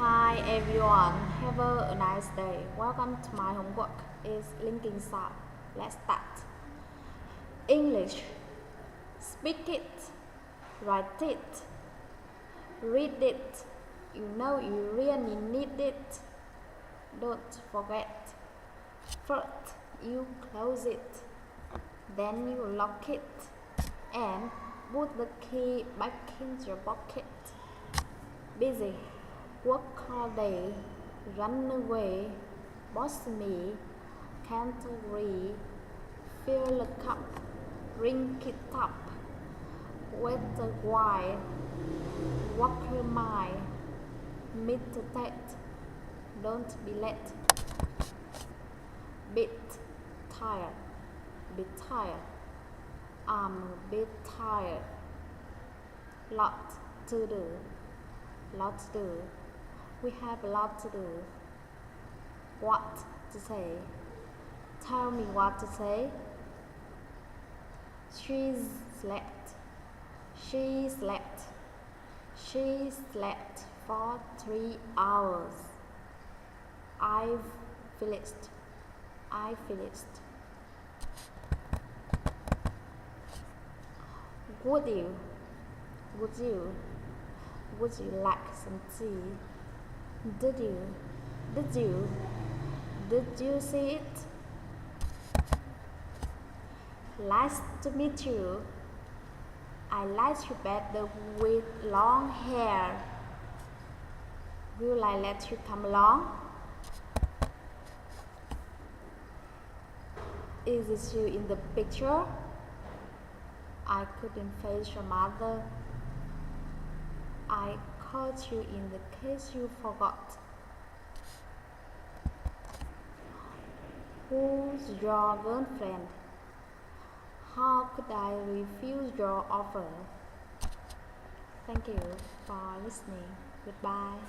Hi everyone, have a nice day. Welcome to my homework. It's linking sound. Let's start. English. Speak it, write it, read it. You know you really need it. Don't forget. First, you close it, then you lock it, and put the key back in your pocket. Busy. Work all day, run away, boss me, can't read, fill the cup, drink it up, wait a while, walk her mile, meditate, don't be late. Bit tired, be tired, I'm a bit tired. Lot to do, lot to do. We have a lot to do. What to say? Tell me what to say. She slept. She slept. She slept for 3 hours. I've finished. I finished. Would you? Would you? Would you like some tea? Did you? Did you? Did you see it? Nice to meet you. I like you better with long hair. Will I let you come along? Is this you in the picture? I couldn't face your mother. I caught you in the case you forgot. Who's your girlfriend? How could I refuse your offer? Thank you for listening. Goodbye.